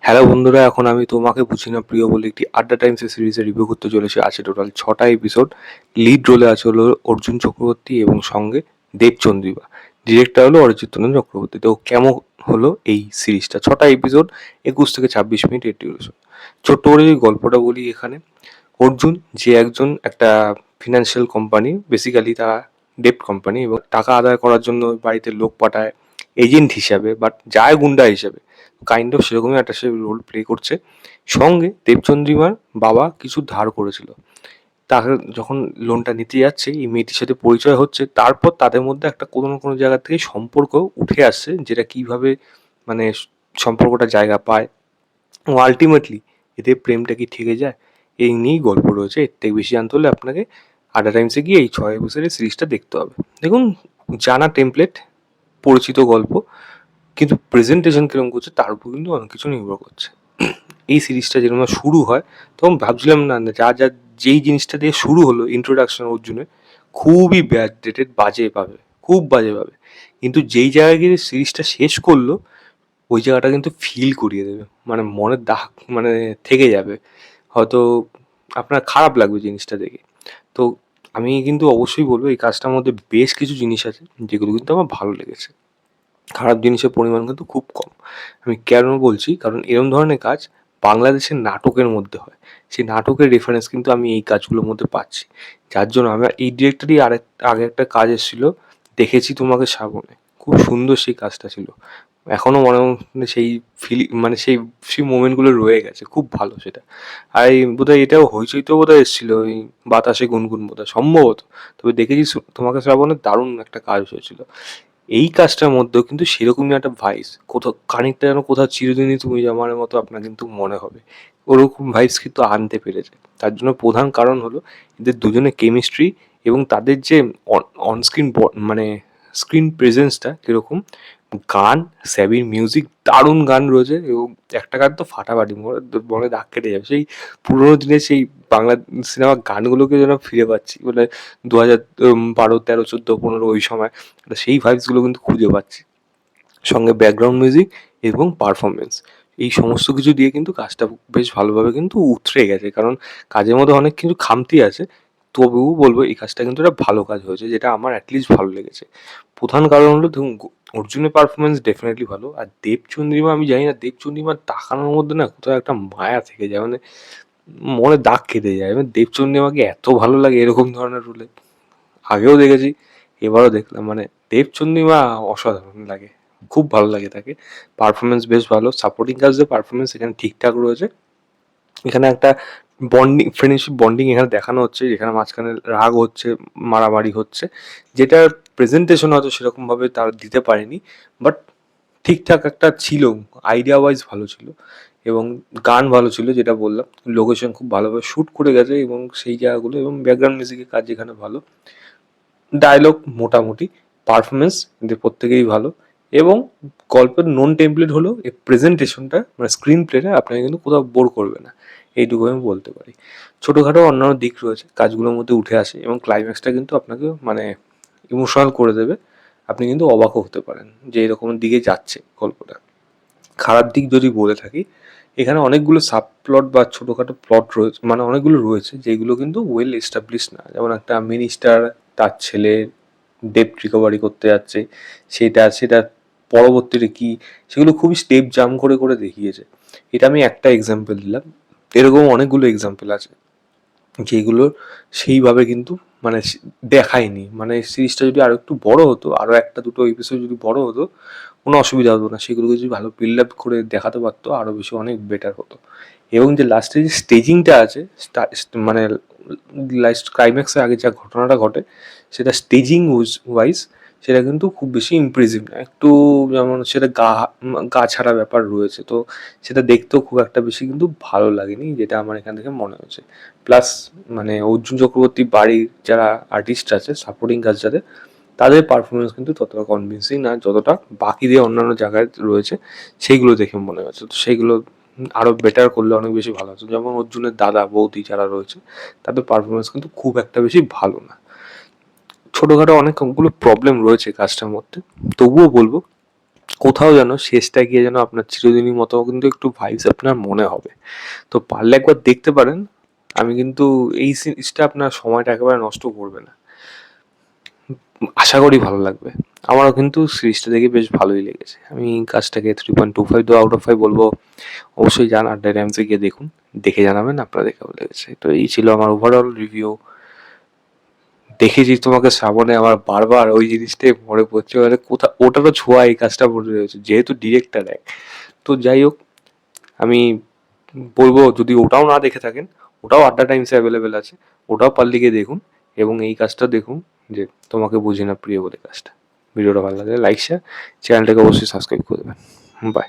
Hello বন্ধুরা, এখন আমি তোমাকে বুঝি না প্রিয় বলে একটি আড্ডা টাইমসের সিরিজের রিভিউ করতে চলেছি। আছে টোটাল 6টা এপিসোড। লিড রোলে আছে হলো অর্জুন চক্রবর্তী এবং সঙ্গে দেবচন্দ্রিমা। ডিরেক্টর হলো অরিজিৎ রঞ্জন চক্রবর্তী। তো কেমন হলো এই সিরিজটা? 6টা এপিসোড, 21 থেকে 26 মিনিট এর ডিউরেশন। ছোট্ট করে যদি গল্পটা বলি এখানে, অর্জুন যে একজন একটা ফিনান্সিয়াল কোম্পানি, বেসিক্যালি তারা ডেপ্ট কোম্পানি, এবং টাকা আদায় করার জন্য বাড়িতে লোক পাঠায় এজেন্ট হিসাবে, বাট যায় গুন্ডা হিসাবে। কাইন্ড অফ সেরকমই একটা সে রোল প্লে করছে। সঙ্গে দেবচন্দ্রিমার বাবা কিছু ধার করেছিল, তাকে যখন লোনটা নিতে যাচ্ছে এই মেয়েটির সাথে পরিচয় হচ্ছে, তারপর তাদের মধ্যে একটা কোনো না কোনো জায়গা থেকে সম্পর্ক উঠে আসছে, যেটা কিভাবে মানে সম্পর্কটা জায়গা পায় ও আলটিমেটলি এদের প্রেমটা কি থেকে যায়, এই নিয়েই গল্প রয়েছে। এর থেকে বেশি জানতে হলে আপনাকে আড্ডা টাইমসে গিয়ে এই 6 এপিসোডের সিরিজটা দেখতে হবে। দেখুন, জানা টেমপ্লেট, পরিচিত গল্প, কিন্তু প্রেজেন্টেশন কিরকম করছে তার উপর কিন্তু অনেক কিছু নির্ভর করছে। এই সিরিজটা যেরকম শুরু হয়, তখন ভাবছিলাম না না যা যা যেই জিনিসটা দিয়ে শুরু হলো ইন্ট্রোডাকশন অর্জুনের, খুবই ব্যাড রেটেড, বাজে পাবে, খুব বাজে পাবে। কিন্তু যেই জায়গায় গিয়ে সিরিজটা শেষ করলো, ওই জায়গাটা কিন্তু ফিল করিয়ে দেবে, মানে মনের দাগ মানে থেকে যাবে। হয়তো আপনার খারাপ লাগবে জিনিসটা দেখে। তো আমি কিন্তু অবশ্যই বলবো এই কাজটার মধ্যে বেশ কিছু জিনিস আছে যেগুলো কিন্তু আমার ভালো লেগেছে। খারাপ জিনিসের পরিমাণ কিন্তু খুব কম। আমি কেন বলছি, কারণ এরম ধরনের কাজ বাংলাদেশের নাটকের মধ্যে হয়। সেই নাটকের রেফারেন্স কিন্তু আমি এই কাজগুলোর মধ্যে পাচ্ছি। যার জন্য আমার এই ডিরেক্টরই আগে একটা কাজ এসেছিল, দেখেছি তোমাকে শ্রাবণে। খুব সুন্দর সেই কাজটা ছিল। এখনো মনে মনে সেই মানে সেই মোমেন্টগুলো রয়ে গেছে। খুব ভালো সেটা। আর এই বোধহয় এটাও হইচইতেও বোধহয় এসেছিল, ওই বাতাসে গুনগুন বোধহয় সম্ভবত। তবে দেখেছি তোমাকে শ্রাবণে দারুণ একটা কাজ হয়েছিল। এই কাজটার মধ্যেও কিন্তু সেরকমই একটা ভাইবস, কোথাও খানিকটা যেন কোথাও চিরদিনই তুমি আমার মতো আপনার কিন্তু মনে হবে, ওরকম ভাইবস কিন্তু আনতে পেরেছে। তার জন্য প্রধান কারণ হলো এদের দুজনের কেমিস্ট্রি এবং তাদের যে অনস্ক্রিন মানে স্ক্রিন প্রেজেন্সটা কীরকম। গান, স্যাবির মিউজিক, দারুণ গান রয়েছে, এবং একটা গান তো ফাটাফাটি, মনে দাগ কেটে যাবে। সেই পুরোনো দিনের সেই বাংলা সিনেমার গানগুলোকে যেন ফিরে পাচ্ছি, মানে 2012, 13, 14, 15 ওই সময় সেই ভাইবসগুলো কিন্তু খুঁজে পাচ্ছি। সঙ্গে ব্যাকগ্রাউন্ড মিউজিক এবং পারফরমেন্স, এই সমস্ত কিছু দিয়ে কিন্তু কাজটা বেশ ভালোভাবে কিন্তু উতরে গেছে। কারণ কাজের মধ্যে অনেক কিছু খামতি আছে, তবুও বলবো এই কাজটা কিন্তু একটা ভালো কাজ হয়েছে, যেটা আমার অ্যাটলিস্ট ভালো লেগেছে। প্রধান কারণ হলো দেখুন, অর্জুনের পারফরমেন্স ডেফিনেটলি ভালো। আর দেবচন্দ্রিমা, আমি জানি না, দেবচন্দ্রিমার তাকানোর মধ্যে না কোথাও একটা মায়া থেকে যায়, মানে মনে দাগ কেটে যায়। মানে দেবচন্দ্রিমাকে এত ভালো লাগে এরকম ধরনের রোলে। আগেও দেখেছি, এবারও দেখলাম, মানে দেবচন্দ্রিমা অসাধারণ লাগে, খুব ভালো লাগে তাকে। পারফরমেন্স বেশ ভালো, সাপোর্টিং কাজদের পারফরমেন্স এখানে ঠিকঠাক রয়েছে। এখানে একটা বন্ডিং, ফ্রেন্ডশিপ বন্ডিং এখানে দেখানো হচ্ছে, যেখানে মাঝখানে রাগ হচ্ছে, মারামারি হচ্ছে, যেটার প্রেজেন্টেশন হয়তো সেরকমভাবে তারা দিতে পারেনি, বাট ঠিকঠাক একটা ছিল। আইডিয়া ওয়াইজ ভালো ছিল, এবং গান ভালো ছিল, যেটা বললাম। লোকেশন খুব ভালোভাবে শ্যুট করে গেছে এবং সেই জায়গাগুলো, এবং ব্যাকগ্রাউন্ড মিউজিকের কাজ যেখানে ভালো, ডায়লগ মোটামুটি, পারফরমেন্স এদের প্রত্যেকেই ভালো, এবং গল্পের নন টেমপ্লেট হলেও এই প্রেজেন্টেশনটা মানে স্ক্রিন প্লেটা আপনাকে কিন্তু কোথাও বোর করবে না, এইটুকু আমি বলতে পারি। ছোটোখাটো অন্যান্য দিক রয়েছে কাজগুলোর মধ্যে উঠে আসে, এবং ক্লাইম্যাক্সটা কিন্তু আপনাকে মানে ইমোশনাল করে দেবে। আপনি কিন্তু অবাকও হতে পারেন যে এরকম দিকে যাচ্ছে গল্পটা। খারাপ দিক যদি বলে থাকি, এখানে অনেকগুলো সাব প্লট বা ছোটোখাটো প্লট রয়েছে, মানে অনেকগুলো রয়েছে যেগুলো কিন্তু ওয়েল এস্টাবলিশ না। যেমন একটা মিনিস্টার তার ছেলে ডেপ্ট রিকভারি করতে যাচ্ছে, সেটা পরবর্তীতে কি, সেগুলো খুবই স্টেপ জাম্প করে করে দেখিয়েছে। এটা আমি একটা এক্সাম্পল দিলাম, এরকম অনেকগুলো এক্সাম্পল আছে যেগুলো সেইভাবে কিন্তু মানে দেখায়নি। মানে সিরিজটা যদি আরো একটু বড় হতো, আরো একটা দুটো এপিসোড যদি বড় হতো, কোনো অসুবিধা হতো না। সেগুলোকে যদি ভালো বিল্ড আপ করে দেখাতে পারতো, আরো বেশি অনেক বেটার হতো। এবং যে লাস্টে যে স্টেজিংটা আছে, মানে লাস্ট ক্লাইম্যাক্সের আগে যা ঘটনাটা ঘটে, সেটা স্টেজিং ওয়াইজ সেটা কিন্তু খুব বেশি ইমপ্রেসিভ না। একটু যেমন সেটা গা ছাড়া ব্যাপার রয়েছে, তো সেটা দেখতেও খুব একটা বেশি কিন্তু ভালো লাগেনি, যেটা আমার এখান থেকে মনে হয়েছে। প্লাস মানে অর্জুন চক্রবর্তীর বাড়ির যারা আর্টিস্ট আছে, সাপোর্টিং কাজ যাদের, তাদের পারফরমেন্স কিন্তু ততটা কনভিন্সিং না যতটা বাকিদের অন্যান্য জায়গায় রয়েছে, সেইগুলো দেখে মনে হচ্ছে। তো সেইগুলো আরও বেটার করলে অনেক বেশি ভালো হতো। যেমন অর্জুনের দাদা বৌদি যারা রয়েছে, তাদের পারফরমেন্স কিন্তু খুব একটা বেশি ভালো না। ছোটোখাটো অনেকগুলো প্রবলেম রয়েছে কাজটার মধ্যে, তবুও বলবো কোথাও যেন শেষটা গিয়ে যেন আপনার চিরদিনই মতো কিন্তু একটু ভাইবস আপনার মনে হবে। তো পারলে একবার দেখতে পারেন। আমি কিন্তু এই সিরিজটা আপনার সময়টা একেবারে নষ্ট করবে না। আশা করি ভালো লাগবে। আমারও কিন্তু সিরিজটা দেখে বেশ ভালোই লেগেছে। আমি কাজটাকে 3.25 দেওয়া আউট অফ 5 বলবো। অবশ্যই যান আড্ডা টাইমসে গিয়ে দেখুন। দেখে জানাবেন আপনাদের কেমন লেগেছে। তো এই ছিল আমার ওভারঅল রিভিউ। দেখেছি তোমাকে শ্রাবণে আমার বারবার ওই জিনিসটাই মনে পড়ছে, মানে কোথা ওটারও ছোঁয়া এই কাজটা মনে রয়েছে যেহেতু ডিরেক্টর এক। তো যাই হোক, আমি বলবো যদি ওটাও না দেখে থাকেন, ওটাও আড্ডা টাইমসে অ্যাভেলেবেল আছে, ওটাও পারলে গিয়ে দেখুন এবং এই কাজটা দেখুন, যে তোমাকে বুঝি না প্রিয় বলে কাজটা। ভিডিওটা ভালো লাগলে লাইক শেয়ার, চ্যানেলটাকে অবশ্যই সাবস্ক্রাইব করে দেবেন। বাই।